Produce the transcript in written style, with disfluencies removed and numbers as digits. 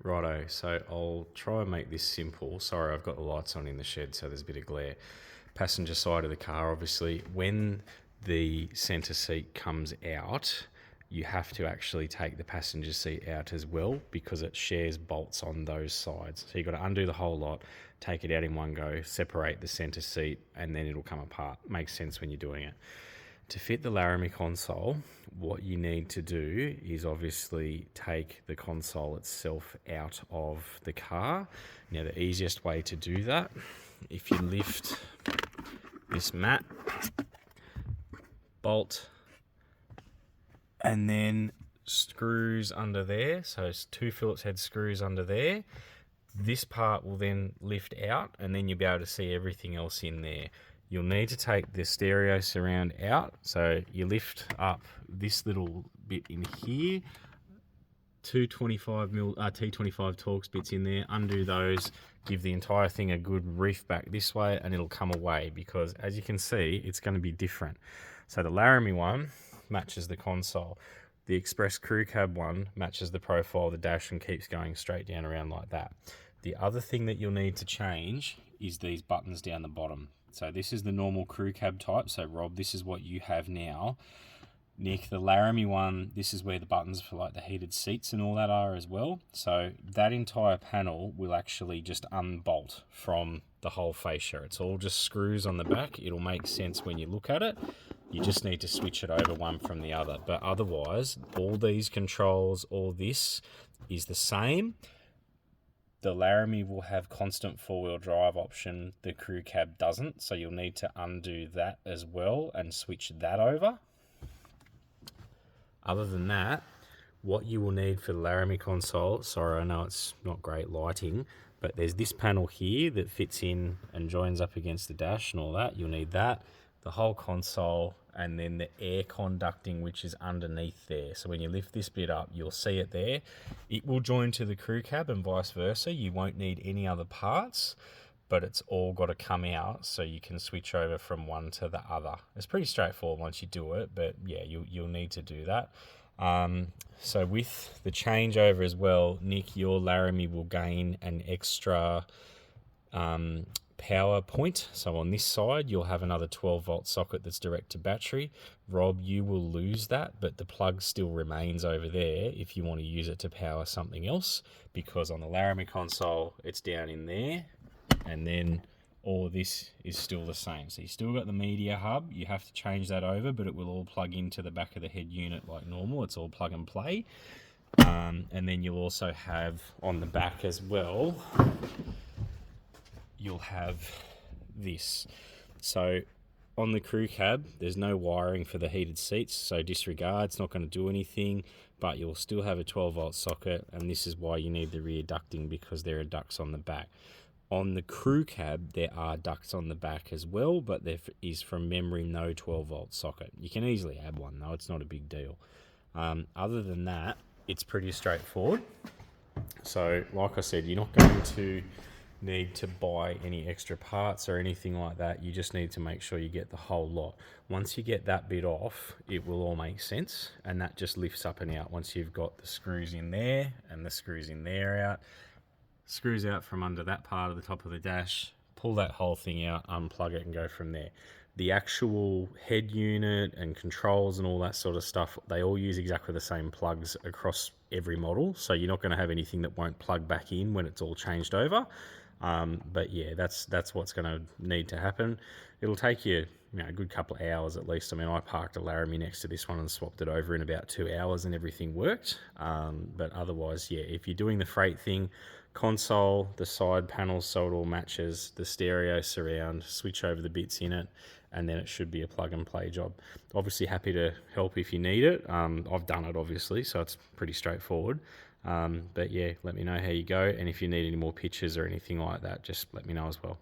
Righto, so I'll try and make this simple. Sorry, I've got the lights on in the shed, so there's a bit of glare. Passenger side of the car, obviously, when the centre seat comes out, you have to actually take the passenger seat out as well because it shares bolts on those sides. So you've got to undo the whole lot, take it out in one go, separate the centre seat, and then it'll come apart. Makes sense when you're doing it. To fit the Laramie console, what you need to do is obviously take the console itself out of the car. Now, the easiest way to do that, if you lift this mat, bolt, and then screws under there, so it's 2 Phillips head screws under there, this part will then lift out and then you'll be able to see everything else in there. You'll need to take the stereo surround out. So you lift up this little bit in here, two 25mm T25 Torx bits in there, undo those, give the entire thing a good reef back this way and it'll come away because as you can see, it's going to be different. So the Laramie one matches the console. The Express Crew Cab one matches the profile of the dash and keeps going straight down around like that. The other thing that you'll need to change is these buttons down the bottom. So this is the normal crew cab type. So Rob, this is what you have now. Nick, the Laramie one, this is where the buttons for like the heated seats and all that are as well. So that entire panel will actually just unbolt from the whole fascia. It's all just screws on the back. It'll make sense when you look at it. You just need to switch it over one from the other. But otherwise, all these controls, all this is the same. The Laramie will have constant four-wheel drive option. The crew cab doesn't, so you'll need to undo that as well and switch that over. Other than that, what you will need for the Laramie console, sorry, I know it's not great lighting, but there's this panel here that fits in and joins up against the dash and all that. You'll need that, the whole console, and then the air conducting, which is underneath there. So when you lift this bit up, you'll see it there. It will join to the crew cab and vice versa. You won't need any other parts, but it's all got to come out so you can switch over from one to the other. It's pretty straightforward once you do it, but yeah, you'll need to do that. So with the changeover as well, Nick, your Laramie will gain an extra power point. So on this side, you'll have another 12-volt socket that's direct to battery. Rob, you will lose that, but the plug still remains over there if you want to use it to power something else, because on the Laramie console, it's down in there, and then all of this is still the same. So you still got the media hub. You have to change that over, but it will all plug into the back of the head unit like normal. It's all plug and play. And then you'll also have on the back as well, you'll have this. So on the crew cab, there's no wiring for the heated seats, so disregard, it's not going to do anything, but you'll still have a 12-volt socket, and this is why you need the rear ducting, because there are ducts on the back. On the crew cab, there are ducts on the back as well, but there is from memory no 12-volt socket. You can easily add one though, it's not a big deal. Other than that, it's pretty straightforward. So like I said, you're not going to need to buy any extra parts or anything like that. You just need to make sure you get the whole lot. Once you get that bit off, it will all make sense, and that just lifts up and out once you've got the screws in there and the screws in there out. Screws out from under that part of the top of the dash, pull that whole thing out, unplug it and go from there. The actual head unit and controls and all that sort of stuff, they all use exactly the same plugs across every model, so you're not going to have anything that won't plug back in when it's all changed over. But yeah, that's what's going to need to happen. It'll take you, a good couple of hours at least. I mean, I parked a Laramie next to this one and swapped it over in about 2 hours and everything worked. But otherwise, yeah, if you're doing the freight thing, console, the side panels so it all matches, the stereo surround, switch over the bits in it, and then it should be a plug and play job. Obviously happy to help if you need it. I've done it obviously, so it's pretty straightforward. But yeah, let me know how you go, and if you need any more pictures or anything like that, just let me know as well.